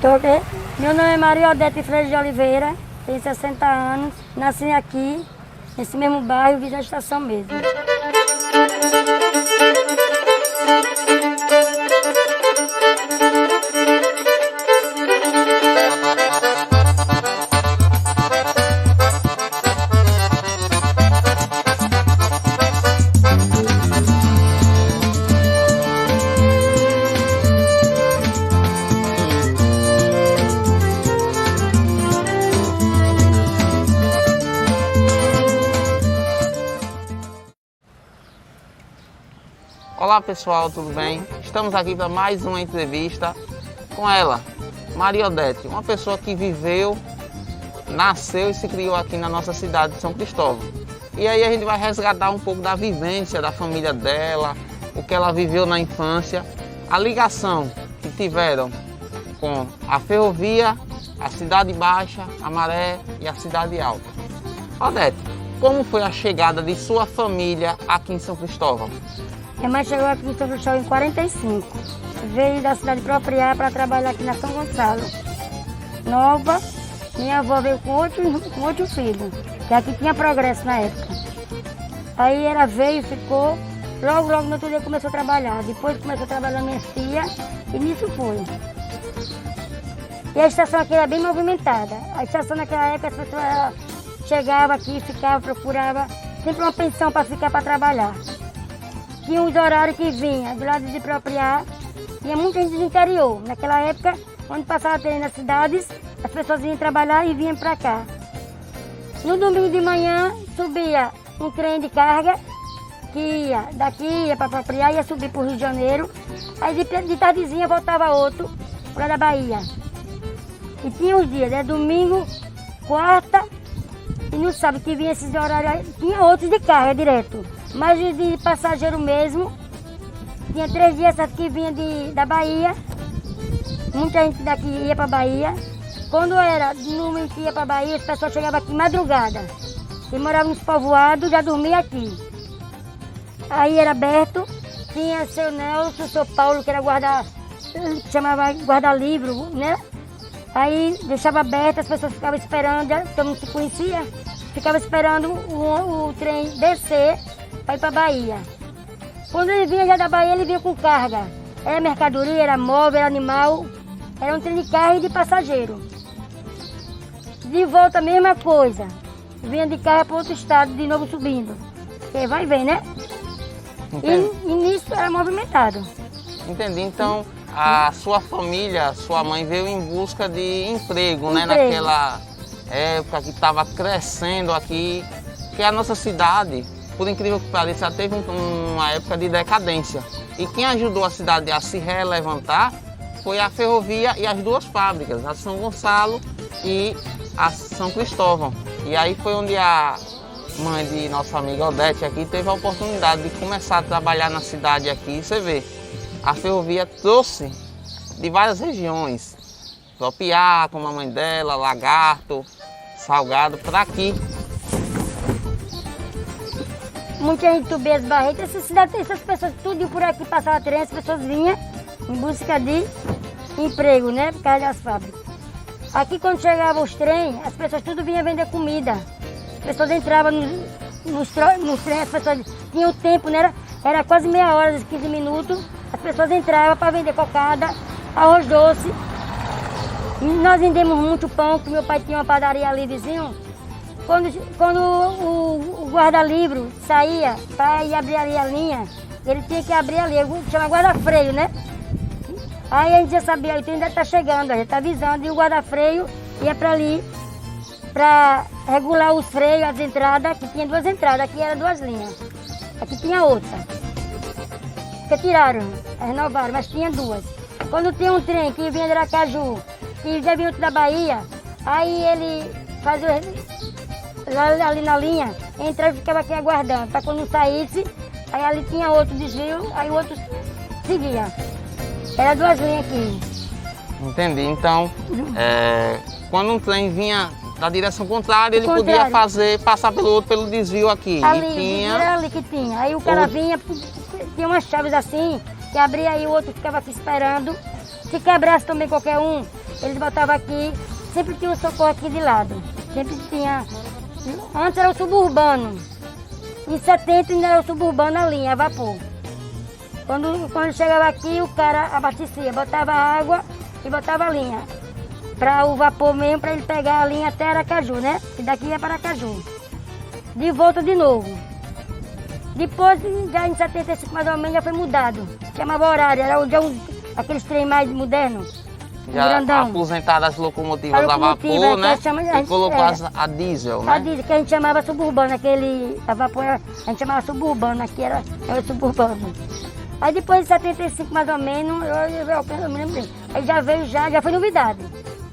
Tô aqui. Meu nome é Maria Odete Freire de Oliveira, tenho 60 anos, nasci aqui, nesse mesmo bairro, vizinho da estação mesmo. Olá pessoal, tudo bem? Estamos aqui para mais uma entrevista com ela, Maria Odete, uma pessoa que viveu, nasceu e se criou aqui na nossa cidade de São Cristóvão. E aí a gente vai resgatar um pouco da vivência da família dela, o que ela viveu na infância, a ligação que tiveram com a ferrovia, a Cidade Baixa, a Maré e a Cidade Alta. Odete, como foi a chegada de sua família aqui em São Cristóvão? Minha mãe chegou aqui em São Cristóvão em 45. Veio da cidade de Propriá para trabalhar aqui na São Gonçalo. Nova, minha avó veio com outro filho, que aqui tinha Progresso na época. Aí ela veio, ficou, logo no outro dia começou a trabalhar. Depois começou a trabalhar minha tia e nisso foi. E a estação aqui era bem movimentada. A estação naquela época as pessoas chegavam aqui, ficavam, procuravam sempre uma pensão para ficar para trabalhar. Tinha uns horários que vinha do lado de Propriá, tinha muita gente do interior. Naquela época, quando passava trem nas cidades, as pessoas vinham trabalhar e vinham para cá. No domingo de manhã, subia um trem de carga, que ia daqui, ia para Propriá, ia subir para o Rio de Janeiro. Aí de tardezinha voltava outro para da Bahia. E tinha os dias, domingo, quarta e no sábado que vinha esses horários, tinha outros de carga direto. Mas de passageiro mesmo, tinha 3 dias que vinha da Bahia, muita gente daqui ia para a Bahia. Quando era domingo que ia para a Bahia, as pessoas chegavam aqui madrugada. Quem morava nos povoados já dormia aqui. Aí era aberto, tinha seu Nelson, seu Paulo, que era chamava guarda-livro, né? Aí deixava aberto, as pessoas ficavam esperando, todo mundo se conhecia, ficava esperando o trem descer para ir para a Bahia. Quando ele vinha já da Bahia, ele vinha com carga. Era mercadoria, era móvel, era animal, era um trem de carga e de passageiro. De volta a mesma coisa, vinha de carga para outro estado, de novo subindo. Porque vai ver, né? E nisso era movimentado. Entendi, então a sua família, sua mãe veio em busca de emprego, né? Naquela época que estava crescendo aqui, que a nossa cidade, por incrível que pareça, já teve uma época de decadência. E quem ajudou a cidade a se relevantar foi a ferrovia e as 2 fábricas, a São Gonçalo e a São Cristóvão. E aí foi onde a mãe de nossa amiga Odete aqui teve a oportunidade de começar a trabalhar na cidade aqui. Você vê, a ferrovia trouxe de várias regiões, Propriá, como a mãe dela, Lagarto, Salgado, para aqui. Muita gente subia as barretas, essas pessoas, tudo por aqui passava trem, as pessoas vinham em busca de emprego, né, por causa das fábricas. Aqui quando chegavam os trens, as pessoas tudo vinham vender comida. As pessoas entravam nos trens, as pessoas tinham tempo, né, era quase meia hora, 15 minutos, as pessoas entravam para vender cocada, arroz doce. E nós vendemos muito pão, que meu pai tinha uma padaria ali vizinho. Quando o guarda-livro saía para ir abrir ali a linha, ele tinha que abrir ali, chama guarda-freio, né? Aí a gente já sabia, o trem ainda está chegando, a gente está avisando, e o guarda-freio ia para ali, para regular os freios, as entradas, que tinha 2 entradas, aqui eram 2 linhas, aqui tinha outra. Retiraram, renovaram, mas tinha 2. Quando tinha um trem que vinha de Aracaju, que já vinha outro da Bahia, aí ele fazia ali na linha, entrava e ficava aqui aguardando, para quando saísse, aí ali tinha outro desvio, aí o outro seguia. Era 2 linhas aqui. Entendi, então quando um trem vinha da direção contrária, ele podia passar pelo desvio aqui. Ali, era ali que tinha. Aí o cara vinha, tinha umas chaves assim, que abria aí, o outro ficava aqui esperando. Se quebrasse também qualquer um, eles botavam aqui, sempre tinha um socorro aqui de lado. Sempre tinha. Antes era o suburbano. Em 70 ainda era o suburbano a linha, a vapor. Quando chegava aqui, o cara abastecia, botava água e botava a linha. Para o vapor mesmo, para ele pegar a linha até Aracaju, né? E daqui ia para Aracaju. De volta de novo. Depois, já em 75 mais ou menos, já foi mudado. Chamava horário, era aqueles trem mais modernos. Já grandão. aposentaram as locomotivas a vapor, né? E colocou a diesel, né? A diesel, que a gente chamava suburbano, a vapor a gente chamava suburbano, aqui era o suburbano. Aí depois de 75 mais ou menos, eu me lembro. Aí já veio, já foi novidade.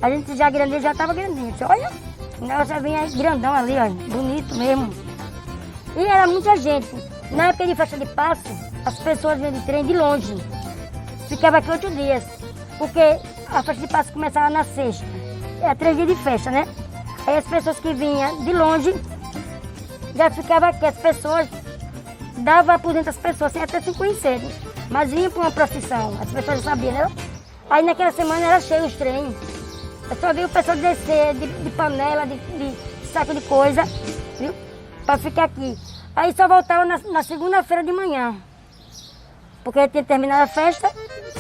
A gente já grandinho, já estava grandinho. Disse, olha, o negócio já vinha grandão ali, ó, bonito mesmo. E era muita gente. Na época de festa de Páscoa, as pessoas vinham de trem de longe. Ficava aqui 8 dias, porque a festa de Páscoa começava na sexta. Era 3 dias de festa, né? Aí as pessoas que vinham de longe, já ficavam aqui. As pessoas davam aposento às pessoas, sem até se conhecerem. Mas vinham para uma procissão, as pessoas já sabiam, né? Aí naquela semana era cheio os trens. Eu só vi o pessoal descer de panela, de saco de coisa, viu? Para ficar aqui. Aí só voltava na segunda-feira de manhã. Porque tinha terminado a festa,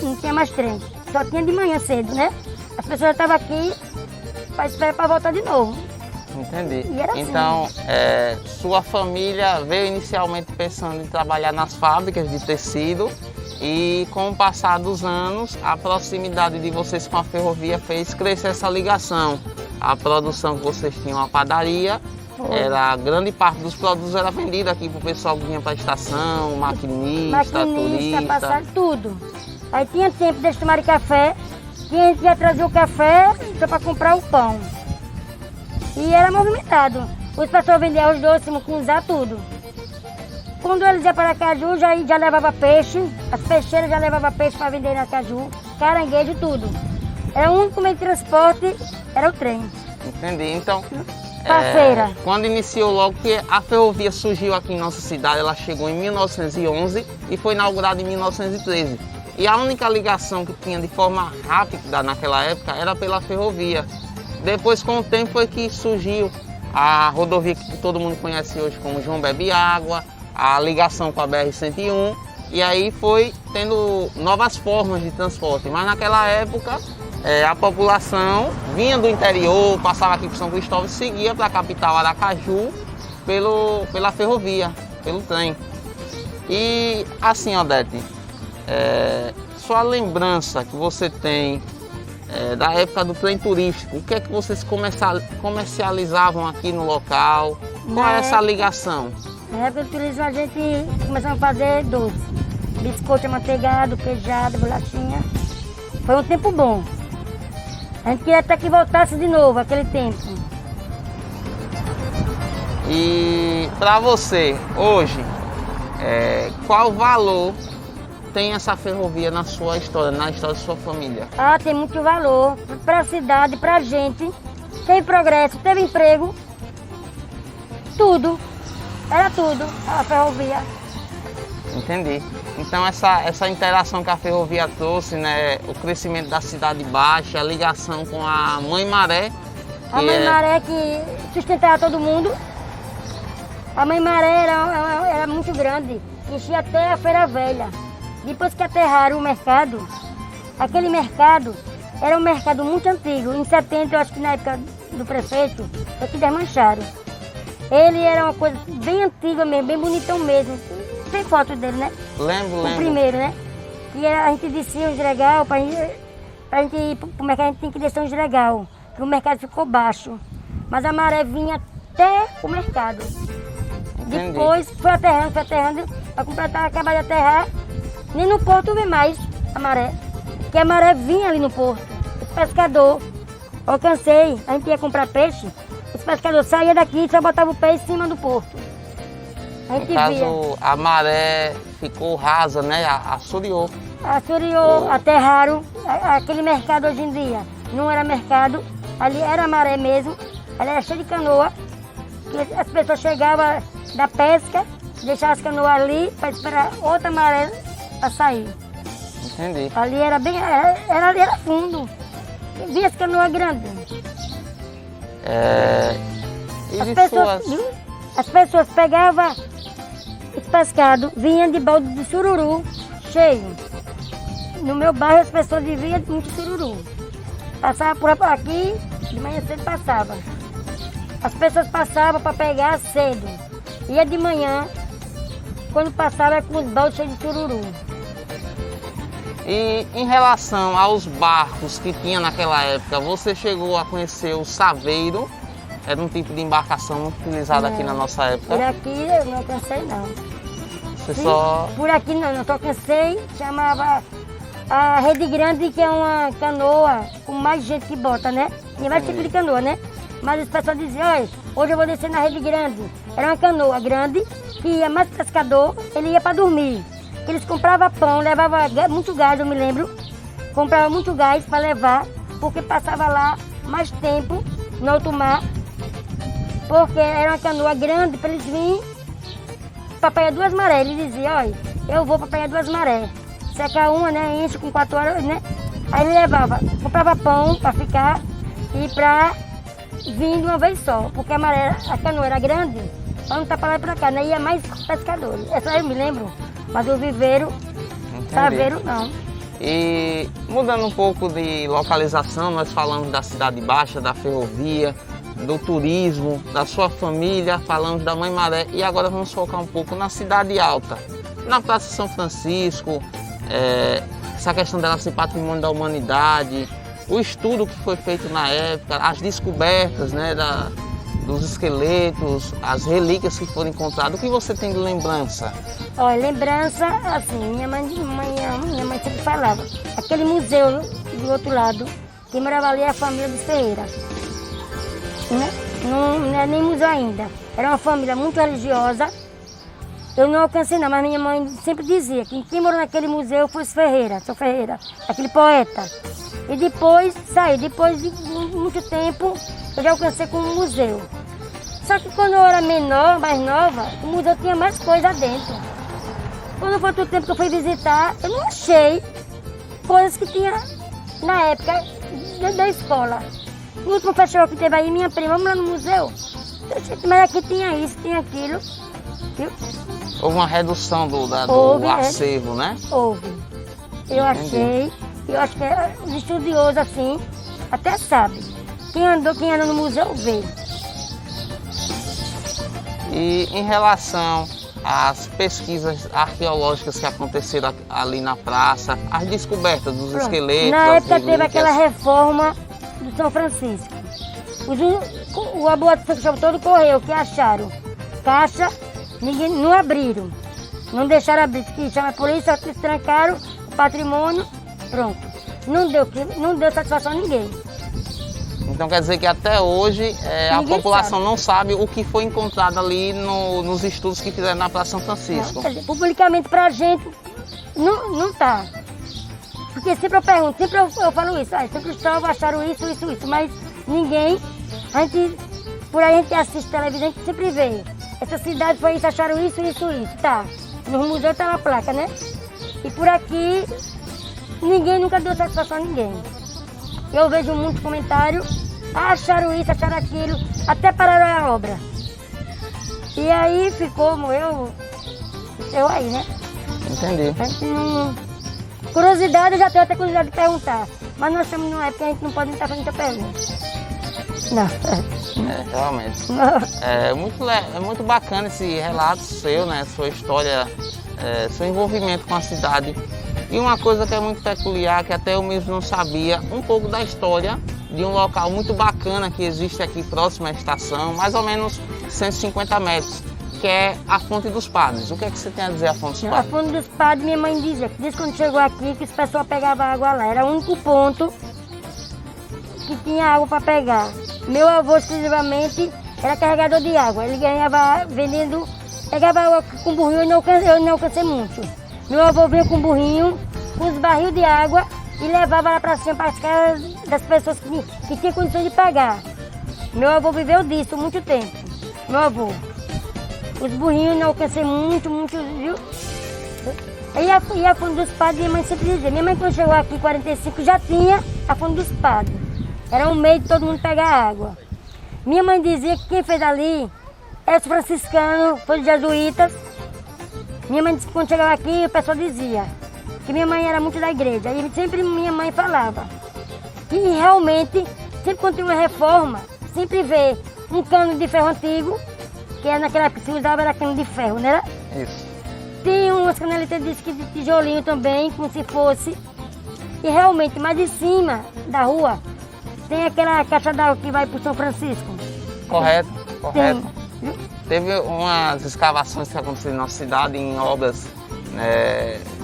não tinha mais trem. Só tinha de manhã cedo, né? As pessoas estavam aqui para esperar para voltar de novo. Entendi. E era assim. Então, sua família veio inicialmente pensando em trabalhar nas fábricas de tecido e com o passar dos anos, a proximidade de vocês com a ferrovia fez crescer essa ligação. A produção que vocês tinham, a padaria, era grande parte dos produtos era vendida aqui para o pessoal que vinha para a estação, maquinista, turista. Passar tudo. Aí tinha tempo de tomar café, que a gente ia trazer o café para comprar o pão. E era movimentado. Os pessoal vendiam os doces, mucunzá, tudo. Quando eles iam para Aracaju, já levava peixe, as peixeiras já levavam peixe para vender na Aracaju, caranguejo, tudo. Era o único meio de transporte, era o trem. Entendi. Então, parceira. Quando iniciou logo que a ferrovia surgiu aqui em nossa cidade, ela chegou em 1911 e foi inaugurada em 1913. E a única ligação que tinha de forma rápida naquela época era pela ferrovia. Depois, com o tempo, foi que surgiu a rodovia que todo mundo conhece hoje como João Bebe Água, a ligação com a BR-101, e aí foi tendo novas formas de transporte. Mas naquela época, a população vinha do interior, passava aqui por São Cristóvão e seguia para a capital Aracaju pela ferrovia, pelo trem. E assim, Odete, sua lembrança que você tem da época do trem turístico, o que é que vocês comercializavam aqui no local? Qual é essa ligação? Na época do turismo a gente começou a fazer doce, biscoito amanteigado, queijado, bolachinha. Foi um tempo bom. A gente queria até que voltasse de novo aquele tempo. E para você, hoje, qual valor tem essa ferrovia na sua história, na história de sua família? Ah, tem muito valor para a cidade, para a gente. Teve progresso, teve emprego, tudo. Era tudo, a ferrovia. Entendi. Então essa interação que a ferrovia trouxe, né, o crescimento da cidade baixa, a ligação com a Mãe Maré. A Mãe Maré que sustentava todo mundo. A Mãe Maré era muito grande, enchia até a Feira Velha. Depois que aterraram o mercado, aquele mercado era um mercado muito antigo. Em 70, eu acho que na época do prefeito, é que desmancharam. Ele era uma coisa bem antiga mesmo, bem bonitão mesmo. Tem foto dele, né? Lembro. O primeiro, né? E a gente descia um Giregal, pra gente ir pro mercado, a gente tem que descer um Giregal, porque o mercado ficou baixo. Mas a maré vinha até o mercado. Entendi. Depois foi aterrando, para completar, acabar de aterrar. Nem no porto vem mais a maré, porque a maré vinha ali no porto. Os pescadores, alcancei, a gente ia comprar peixe, os pescadores saíam daqui e só botavam o pé em cima do porto. A gente No caso, via. a maré ficou rasa, né? Assuriou. Assuriou, aterraram, aquele mercado hoje em dia não era mercado, ali era maré mesmo, ali era cheio de canoa, que as pessoas chegavam da pesca, deixavam as canoas ali para esperar outra maré para sair. Entendi. Ali era bem, era fundo. Via as canoa grande. E As de pessoas, suas... as pessoas pegavam os pescados, vinham de balde de sururu cheio. No meu bairro as pessoas viviam de muito sururu. Passava por aqui, de manhã cedo passava. As pessoas passavam para pegar cedo. Ia de manhã, quando passava com os baldes cheios de sururu. E em relação aos barcos que tinha naquela época, você chegou a conhecer o saveiro? Era um tipo de embarcação muito utilizada aqui na nossa época. Por aqui eu não alcancei não. Você só... Por aqui não só alcancei, chamava a Rede Grande, que é uma canoa com mais gente que bota, né? Tem vários tipos de canoa, né? Mas as pessoas diziam, olha, hoje eu vou descer na Rede Grande. Era uma canoa grande, que ia mais pescador, ele ia para dormir. Eles compravam pão, levavam muito gás, eu me lembro. Comprava muito gás para levar, porque passava lá mais tempo no alto mar. Porque era uma canoa grande para eles virem para Praia Duas Marés. Ele dizia, olha, eu vou para Praia Duas Marés. Seca uma, né, enche com 4 horas, né? Aí ele levava, comprava pão para ficar e para vir de uma vez só. Porque a canoa era grande, para não estar para lá e para cá, né? Ia mais pescadores. Essa eu me lembro, mas o viveiro, saveiro não. E mudando um pouco de localização, nós falamos da Cidade Baixa, da ferrovia, do turismo, da sua família, falamos da Mãe Maré e agora vamos focar um pouco na Cidade Alta, na Praça São Francisco, essa questão dela ser patrimônio da humanidade, o estudo que foi feito na época, as descobertas, né, dos esqueletos, as relíquias que foram encontradas. O que você tem de lembrança? Olha, lembrança, assim, minha mãe sempre falava, aquele museu do outro lado, que morava ali é a família dos Ferreira. Não é nem museu ainda. Era uma família muito religiosa. Eu não alcancei não, mas minha mãe sempre dizia que quem morou naquele museu foi os Ferreira, seu Ferreira, aquele poeta. E depois depois de muito tempo, eu já alcancei com um museu. Só que quando eu era menor, mais nova, o museu tinha mais coisa dentro. Quando foi todo o tempo que eu fui visitar, eu não achei coisas que tinha na época da escola. No último festival que teve aí, minha prima, vamos lá no museu. Mas aqui tinha isso, tinha aquilo. Viu? Houve uma redução do acervo, né? Houve. Eu achei, eu acho que os estudiosos assim, até sabem. Quem anda no museu vê. E em relação às pesquisas arqueológicas que aconteceram ali na praça, as descobertas dos esqueletos, na época relíquias. teve aquela reforma do São Francisco. O aboatização todo correu, que acharam caixa, ninguém não abriram. Não deixaram abrir, que chama a polícia, eles trancaram o patrimônio, pronto. Não deu satisfação a ninguém. Então quer dizer que até hoje a população sabe. não sabe o que foi encontrado ali nos estudos que fizeram na Praça São Francisco. Não, quer dizer, publicamente pra gente não tá. Porque sempre eu pergunto, sempre eu falo isso, São Cristóvão acharam isso, mas ninguém, por aí a gente assiste televisão, a gente sempre vê. Essa cidade foi isso, acharam isso, tá. No museu tá na placa, né? E por aqui, ninguém nunca deu satisfação a ninguém. Eu vejo muitos comentários, acharam isso, acharam aquilo, até pararam a obra. E aí morreu aí, né? Entendi. A gente curiosidade, eu já tenho até curiosidade de perguntar. Mas nós estamos numa época que a gente não pode estar fazendo muita pergunta. Não. Realmente. É muito bacana esse relato seu, né? Sua história, seu envolvimento com a cidade. E uma coisa que é muito peculiar, que até eu mesmo não sabia, um pouco da história de um local muito bacana que existe aqui próximo à estação, mais ou menos 150 metros, que é a Fonte dos Padres. O que é que você tem a dizer a Fonte dos Padres? A Fonte dos Padres, minha mãe dizia que desde quando chegou aqui, que os pessoal pegavam água lá. Era o único ponto que tinha água para pegar. Meu avô, exclusivamente, era carregador de água. Ele ganhava vendendo, pegava água com burrinho, eu não alcancei muito. Meu avô vinha com burrinho, com os barris de água e levava lá para cima, para as casas das pessoas que tinham condições de pagar. Meu avô viveu disso muito tempo. Meu avô. Os burrinhos não alcancei muito, viu? E a Fonte dos Padres, minha mãe sempre dizia. Minha mãe, quando chegou aqui em 45, já tinha a Fonte dos Padres. Era um meio de todo mundo pegar água. Minha mãe dizia que quem fez ali era os franciscanos, foi os jesuítas. Minha mãe disse que quando chegava aqui, o pessoal dizia que minha mãe era muito da igreja. E sempre minha mãe falava que realmente, sempre quando tem uma reforma, sempre vê um cano de ferro antigo, que naquela época se usava era cano de ferro, né? Isso. Tem umas caneletas de tijolinho também, como se fosse. E realmente, mais de cima da rua, tem aquela caixa d'água que vai para o São Francisco. Correto, correto. Tem. Teve umas escavações que aconteceram na nossa cidade em obras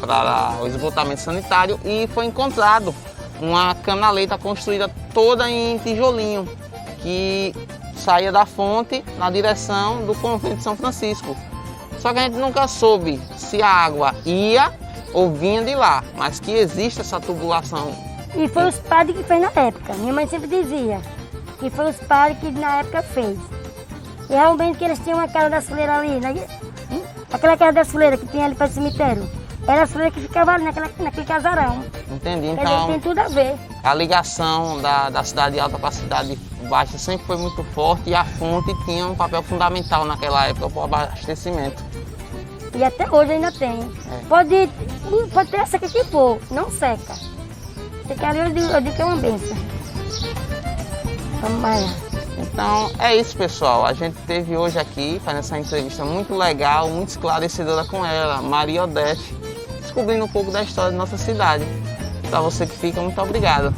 para o esgotamento sanitário e foi encontrado uma canaleta construída toda em tijolinho que saía da fonte na direção do convento de São Francisco. Só que a gente nunca soube se a água ia ou vinha de lá, mas que existe essa tubulação. E foi os padres que fez na época. Minha mãe sempre dizia que foi os padres que na época fez. E realmente que eles tinham uma casa das fleiras ali, né? Aquela casa das fleiras que tinha ali para o cemitério. Era as fleiras que ficavam ali naquele casarão. Entendi, Quer dizer, então tem tudo a ver. a ligação da cidade alta para a cidade baixa sempre foi muito forte e a fonte tinha um papel fundamental naquela época para o abastecimento. E até hoje ainda tem. Pode ter a seca que for, não seca. Seca ali eu digo que é uma benção. Vamos lá. Então é isso, pessoal. A gente teve hoje aqui, fazendo essa entrevista muito legal, muito esclarecedora com ela, Maria Odete, descobrindo um pouco da história da nossa cidade. Para você que fica, muito obrigado.